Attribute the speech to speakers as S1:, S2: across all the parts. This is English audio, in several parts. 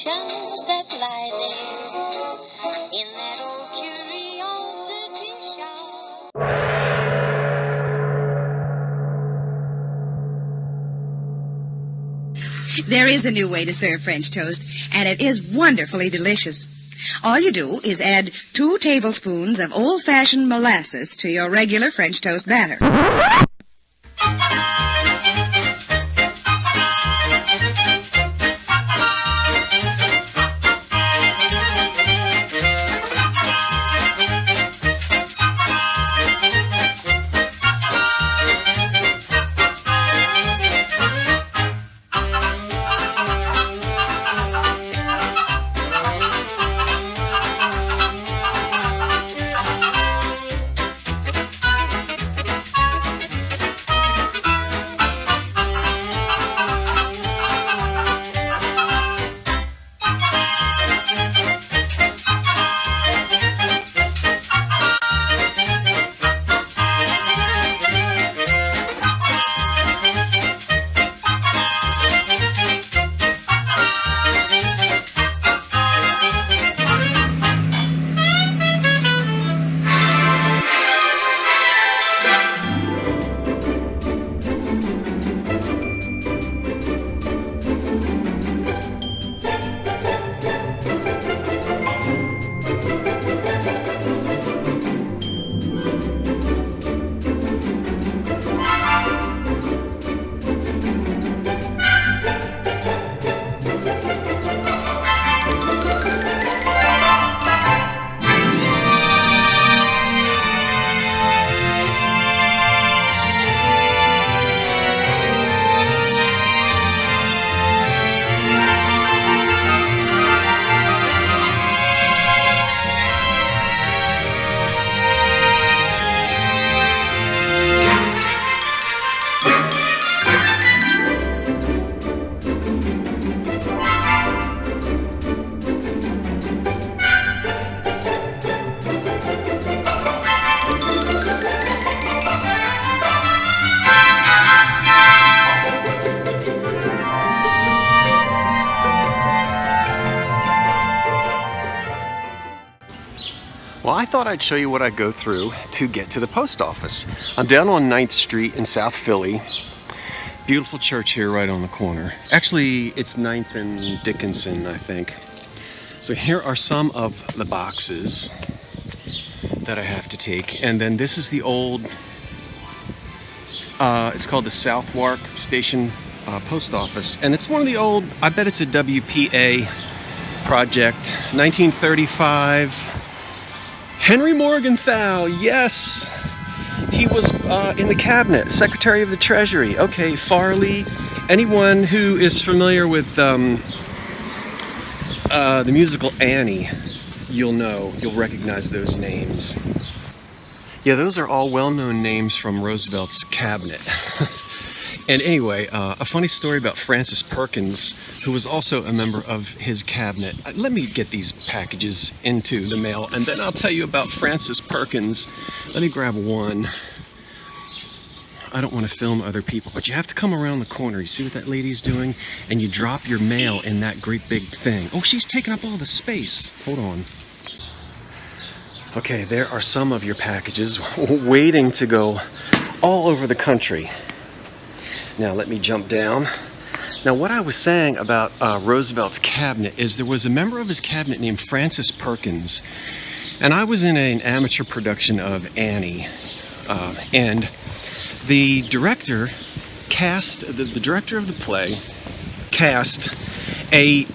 S1: emotions that lie there in that old curiosity shop.
S2: There is a new way to serve French toast, and it is wonderfully delicious. All you do is add 2 tablespoons of old-fashioned molasses to your regular French toast batter.
S3: Well, I thought I'd show you what I go through to get to the post office. I'm down on 9th Street in South Philly. Beautiful church here right on the corner. Actually, it's 9th and Dickinson, I think. So here are some of the boxes that I have to take. And then this is the old, it's called the Southwark Station Post Office. And it's one of the old, I bet it's a WPA project, 1935. Henry Morgenthau, yes! He was in the cabinet, Secretary of the Treasury. Okay, Farley. Anyone who is familiar with the musical Annie, you'll recognize those names. Yeah, those are all well-known names from Roosevelt's cabinet. And anyway, a funny story about Francis Perkins, who was also a member of his cabinet. Let me get these packages into the mail, and then I'll tell you about Francis Perkins. Let me grab one. I don't want to film other people, but you have to come around the corner. You see what that lady's doing? And you drop your mail in that great big thing. Oh, she's taking up all the space. Hold on. Okay, there are some of your packages waiting to go all over the country. Now let me jump down. Now what I was saying about Roosevelt's cabinet is there was a member of his cabinet named Francis Perkins, and I was in an amateur production of Annie, and the director cast, the director of the play cast a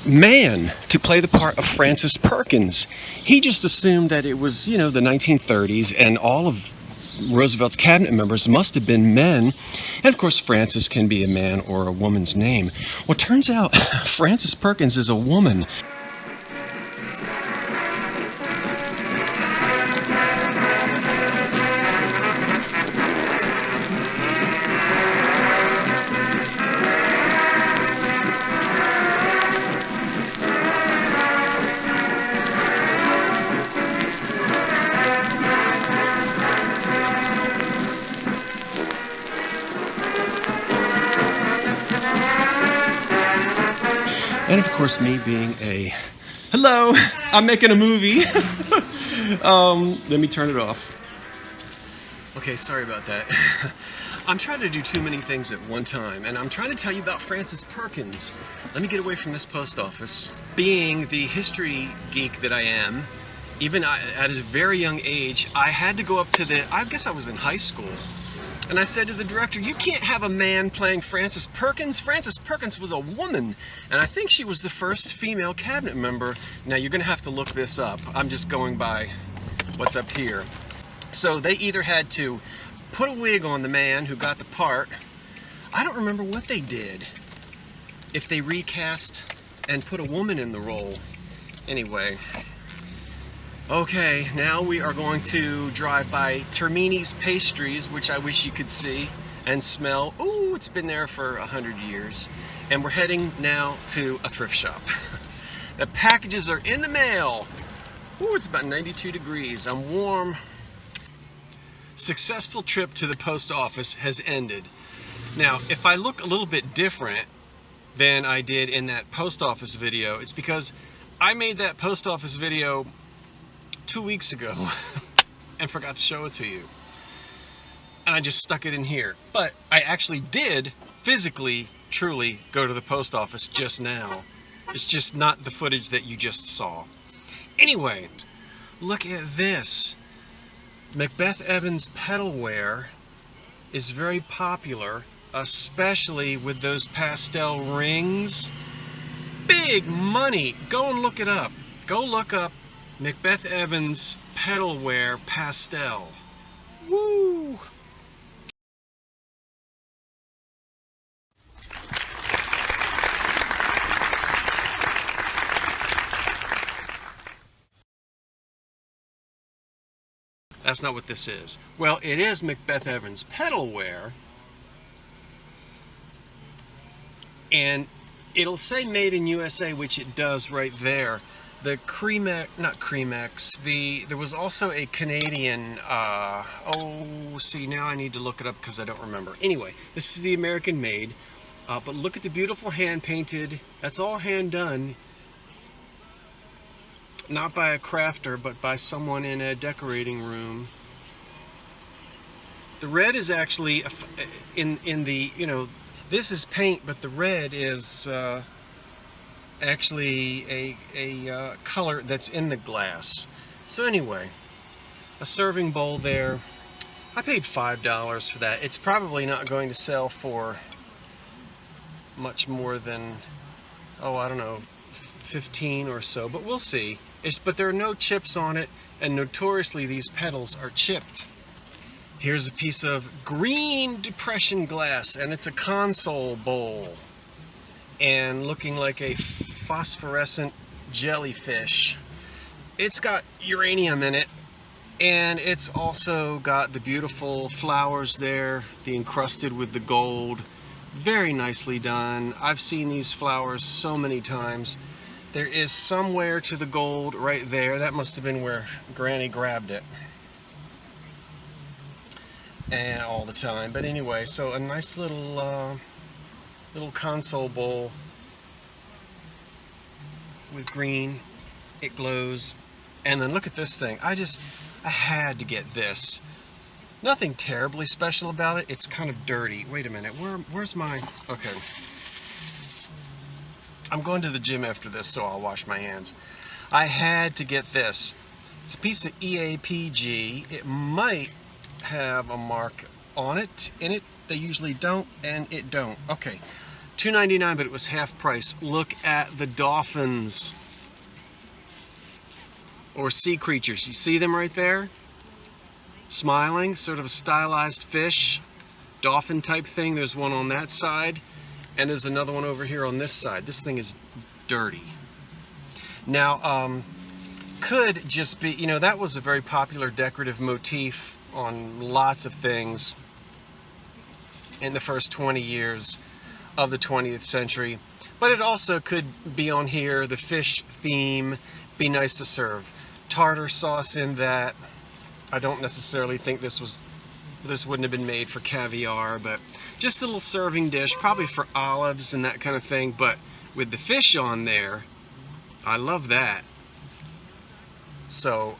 S3: man to play the part of Francis Perkins. He just assumed that it was, you know, the 1930s and all of Roosevelt's cabinet members must have been men, and of course Francis can be a man or a woman's name. Well, it turns out Francis Perkins is a woman. And of course, me being a... Hello! I'm making a movie! Let me turn it off. Okay, sorry about that. I'm trying to do too many things at one time, and I'm trying to tell you about Frances Perkins. Let me get away from this post office. Being the history geek that I am, even at a very young age, I had to go up to I guess I was in high school, and I said to the director, you can't have a man playing Frances Perkins. Frances Perkins was a woman, and I think she was the first female cabinet member. Now, you're gonna have to look this up. I'm just going by what's up here. So they either had to put a wig on the man who got the part. I don't remember what they did. If they recast and put a woman in the role. Anyway. Okay, now we are going to drive by Termini's Pastries, which I wish you could see and smell. Ooh, it's been there for 100 years. And we're heading now to a thrift shop. The packages are in the mail. Ooh, it's about 92 degrees. I'm warm. Successful trip to the post office has ended. Now, if I look a little bit different than I did in that post office video, it's because I made that post office video 2 weeks ago and forgot to show it to you. And I just stuck it in here. But I actually did physically, truly go to the post office just now. It's just not the footage that you just saw. Anyway, look at this. Macbeth Evans pedalware is very popular, especially with those pastel rings. Big money. Go and look it up. Go look up Macbeth Evans pedalware pastel. Woo! That's not what this is. Well, it is Macbeth Evans pedalware, and it'll say made in USA, which it does right there. The there was also a Canadian, see, now I need to look it up because I don't remember. Anyway, this is the American made, but look at the beautiful hand painted, that's all hand done. Not by a crafter, but by someone in a decorating room. The red is actually in the, you know, this is paint, but the red is actually a color that's in the glass. So anyway, a serving bowl there. I paid $5 for that. It's probably not going to sell for much more than, oh, I don't know, 15 or so, but we'll see. But there are no chips on it, and notoriously these pedals are chipped. Here's a piece of green depression glass, and it's a console bowl. And looking like a phosphorescent jellyfish. It's got uranium in it, and it's also got the beautiful flowers there, the encrusted with the gold. Very nicely done. I've seen these flowers so many times. There is somewhere to the gold right there. That must have been where Granny grabbed it. And all the time. But anyway, so a nice little little console bowl with green. It glows. And then look at this thing. I had to get this. Nothing terribly special about it. It's kind of dirty. Wait a minute. Where's my... Okay. I'm going to the gym after this, so I'll wash my hands. I had to get this. It's a piece of EAPG. It might have a mark on it, in it. They usually don't, and it don't. Okay, $2.99, but it was half price. Look at the dolphins. Or sea creatures. You see them right there? Smiling, sort of a stylized fish. Dolphin type thing. There's one on that side. And there's another one over here on this side. This thing is dirty. Now, could just be, you know, that was a very popular decorative motif on lots of things in the first 20 years of the 20th century. But it also could be on here, the fish theme, be nice to serve. Tartar sauce in that. I don't necessarily think this wouldn't have been made for caviar, but just a little serving dish, probably for olives and that kind of thing. But with the fish on there. I love that. So,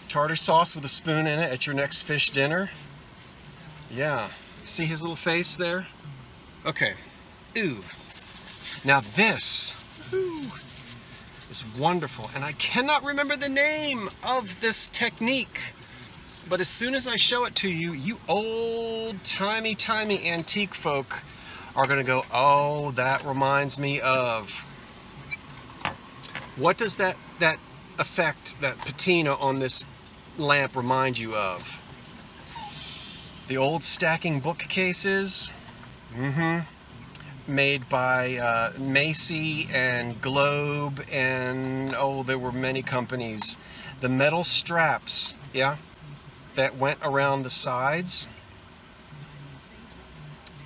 S3: tartar sauce with a spoon in it at your next fish dinner. Yeah. See his little face there? Okay. Ooh. Now this, ooh, is wonderful. And I cannot remember the name of this technique. But as soon as I show it to you, you old-timey antique folk are going to go, oh, that reminds me of. What does that effect, that patina on this lamp remind you of? The old stacking bookcases, made by Macy and Globe and, oh, there were many companies. The metal straps, yeah, that went around the sides.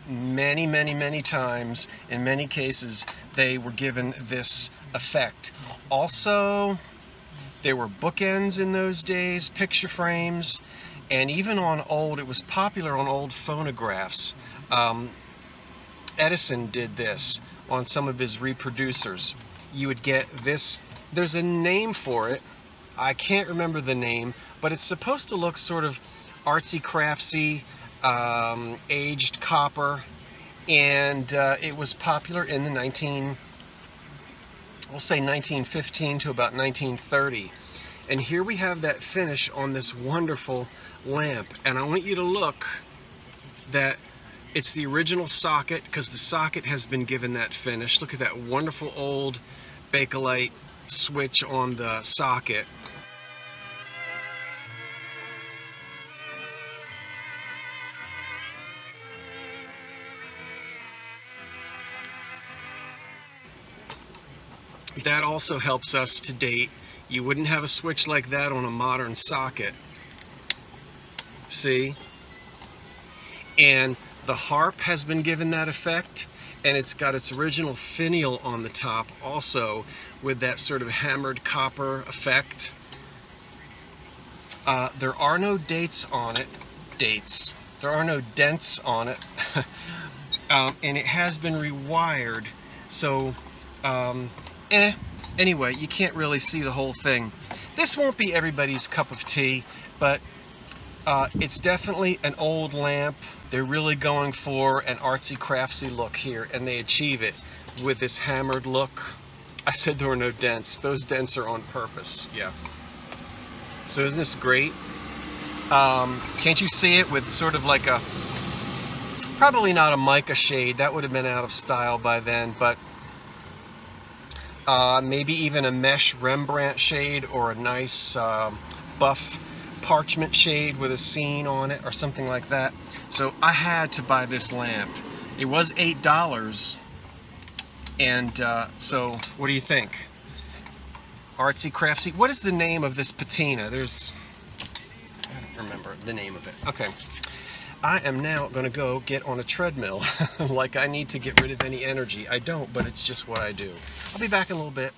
S3: Many times, in many cases, they were given this effect. Also, there were bookends in those days, picture frames, and even on old, it was popular on old phonographs. Edison did this on some of his reproducers. You would get this, there's a name for it, I can't remember the name, but it's supposed to look sort of artsy craftsy, aged copper, and it was popular in the we'll say 1915 to about 1930. And here we have that finish on this wonderful lamp, and I want you to look that it's the original socket, because the socket has been given that finish. Look at that wonderful old Bakelite switch on the socket. That also helps us to date. You wouldn't have a switch like that on a modern socket. See? And the harp has been given that effect, and it's got its original finial on the top also, with that sort of hammered copper effect. There are no dates on it. There are no dents on it. And it has been rewired, so anyway, you can't really see the whole thing. This won't be everybody's cup of tea, but it's definitely an old lamp. They're really going for an artsy craftsy look here, and they achieve it with this hammered look. I said there were no dents. Those dents are on purpose, yeah. So isn't this great? Can't you see it with sort of like a, probably not a mica shade, that would have been out of style by then, but maybe even a mesh Rembrandt shade, or a nice buff parchment shade with a scene on it, or something like that. So I had to buy this lamp. It was $8, and so what do you think? Artsy craftsy. What is the name of this patina? I don't remember the name of it. Okay. I am now going to go get on a treadmill like I need to get rid of any energy. I don't, but it's just what I do. I'll be back in a little bit.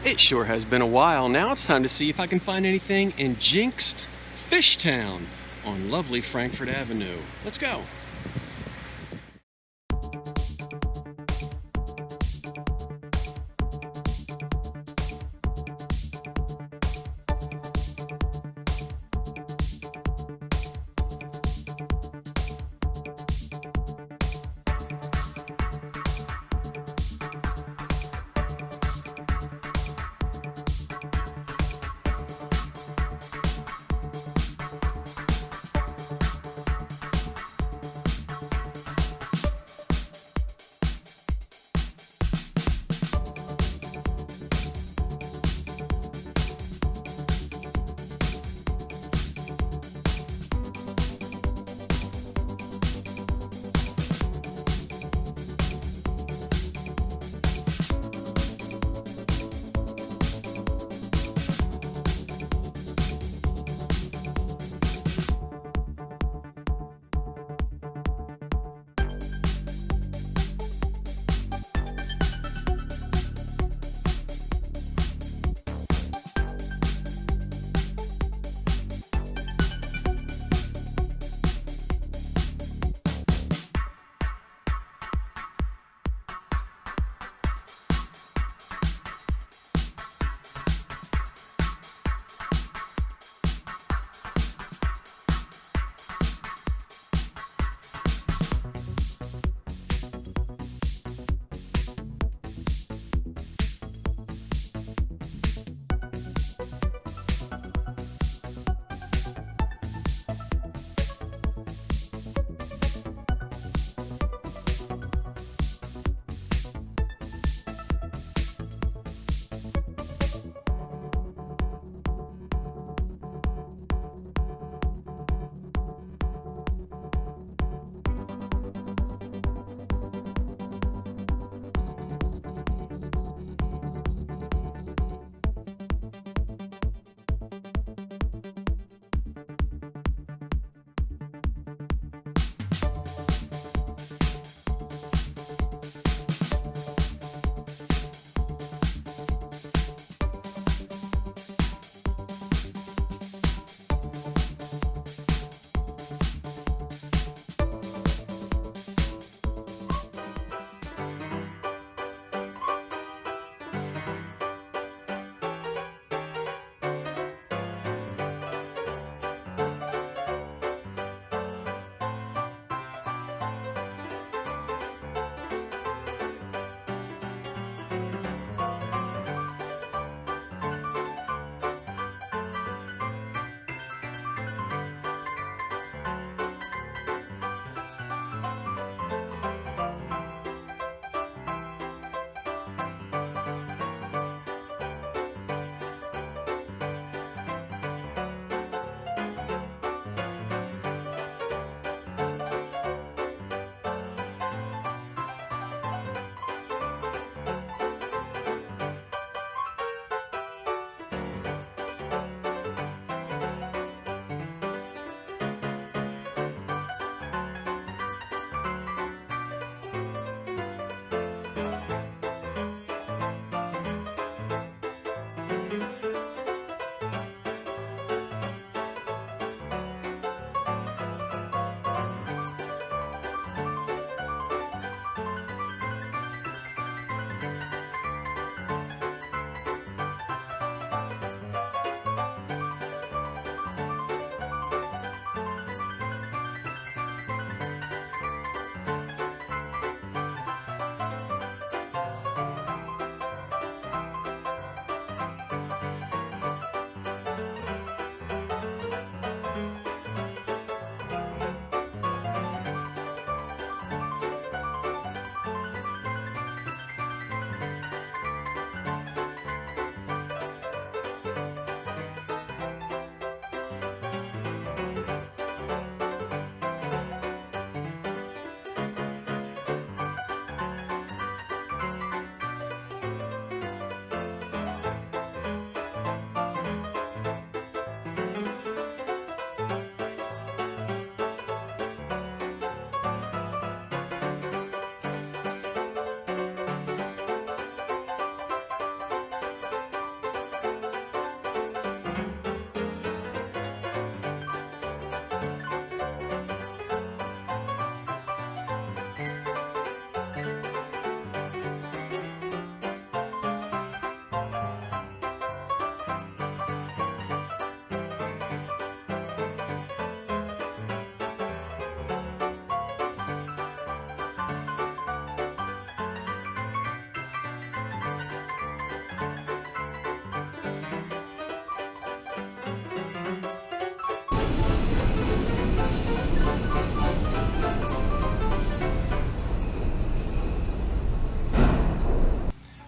S3: It sure has been a while. Now it's time to see if I can find anything in jinxed Fishtown on lovely Frankfort Avenue. Let's go.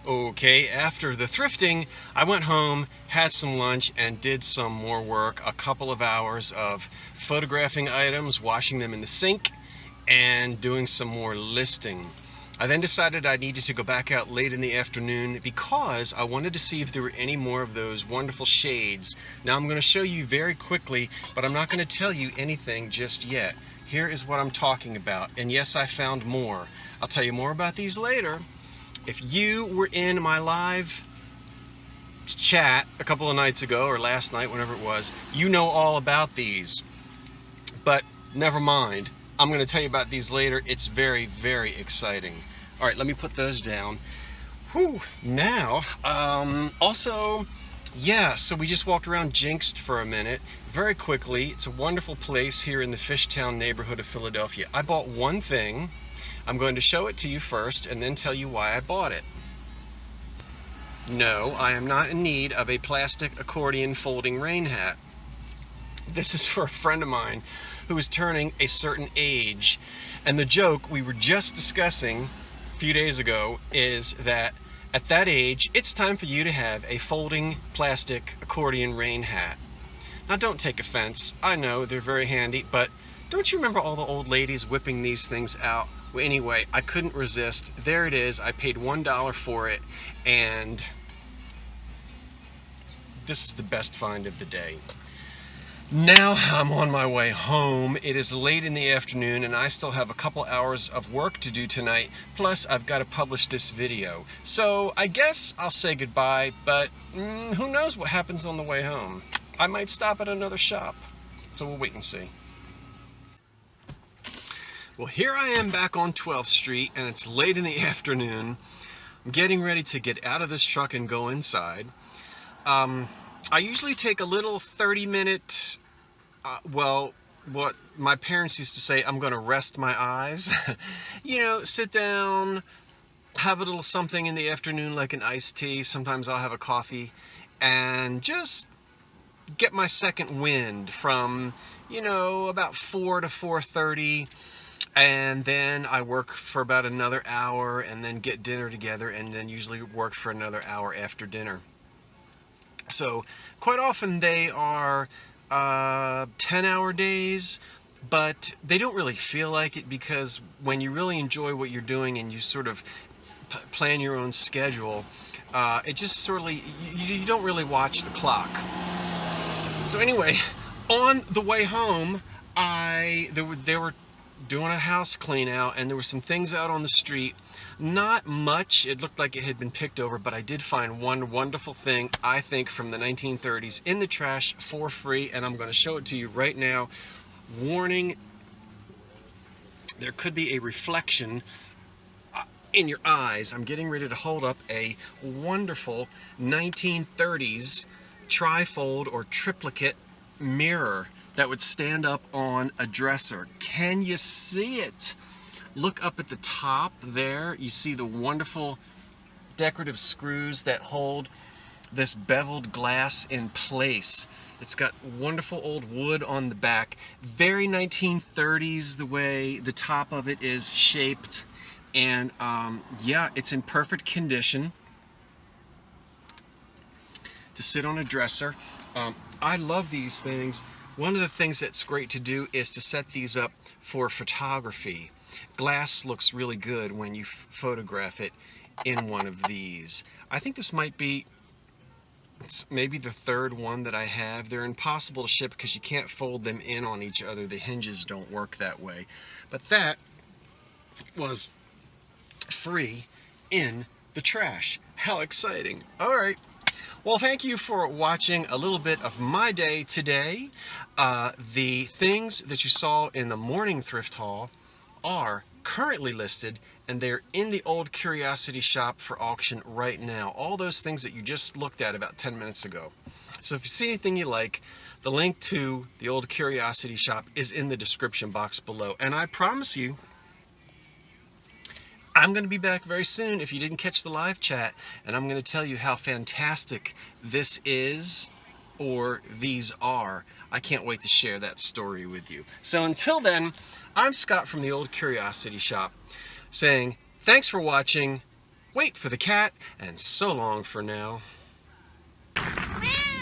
S3: Okay, after the thrifting, I went home, had some lunch, and did some more work. A couple of hours of photographing items, washing them in the sink, and doing some more listing. I then decided I needed to go back out late in the afternoon because I wanted to see if there were any more of those wonderful shades. Now I'm going to show you very quickly, but I'm not going to tell you anything just yet. Here is what I'm talking about. And yes, I found more. I'll tell you more about these later. If you were in my live chat a couple of nights ago, or last night, whenever it was, you know all about these. But never mind. I'm going to tell you about these later. It's very, very exciting. All right, let me put those down. Whew. Now, also, yeah, so we just walked around Jinxed for a minute. Very quickly, it's a wonderful place here in the Fishtown neighborhood of Philadelphia. I bought one thing. I'm going to show it to you first and then tell you why I bought it. No, I am not in need of a plastic accordion folding rain hat. This is for a friend of mine who is turning a certain age. And the joke we were just discussing a few days ago is that at that age, it's time for you to have a folding plastic accordion rain hat. Now don't take offense. I know they're very handy, but don't you remember all the old ladies whipping these things out? Well, anyway, I couldn't resist. There it is. I paid $1 for it, and this is the best find of the day. Now I'm on my way home. It is late in the afternoon, and I still have a couple hours of work to do tonight. Plus, I've got to publish this video. So I guess I'll say goodbye, but who knows what happens on the way home. I might stop at another shop. So we'll wait and see. Well, here I am back on 12th Street, and it's late in the afternoon. I'm getting ready to get out of this truck and go inside. I usually take a little 30-minute, well, what my parents used to say, I'm going to rest my eyes. You know, sit down, have a little something in the afternoon like an iced tea. Sometimes I'll have a coffee, and just get my second wind from, you know, about 4 to 4:30. And then I work for about another hour and then get dinner together, and then usually work for another hour after dinner. So quite often they are 10-hour days, but they don't really feel like it, because when you really enjoy what you're doing and you sort of plan your own schedule, it just sort of, you don't really watch the clock. So anyway, on the way home, they were doing a house clean out, and there were some things out on the street. Not much. It looked like it had been picked over, but I did find one wonderful thing, I think, from the 1930s in the trash for free, and I'm going to show it to you right now. Warning, there could be a reflection in your eyes. I'm getting ready to hold up a wonderful 1930s trifold or triplicate mirror that would stand up on a dresser. Can you see it? Look up at the top there. You see the wonderful decorative screws that hold this beveled glass in place. It's got wonderful old wood on the back. Very 1930s, the way the top of it is shaped. And yeah, it's in perfect condition to sit on a dresser. I love these things. One of the things that's great to do is to set these up for photography. Glass looks really good when you photograph it in one of these. I think this might be, it's maybe the third one that I have. They're impossible to ship because you can't fold them in on each other. The hinges don't work that way. But that was free in the trash. How exciting. All right. Well, thank you for watching a little bit of my day today. The things that you saw in the morning thrift haul are currently listed, and they're in the old curiosity shop for auction right now. All those things that you just looked at about 10 minutes ago. So if you see anything you like, the link to the old curiosity shop is in the description box below. And I promise you, I'm going to be back very soon if you didn't catch the live chat, and I'm going to tell you how fantastic this is, or these are. I can't wait to share that story with you. So until then, I'm Scott from the Old Curiosity Shop saying thanks for watching. wait for the cat, and so long for now.
S1: Meow.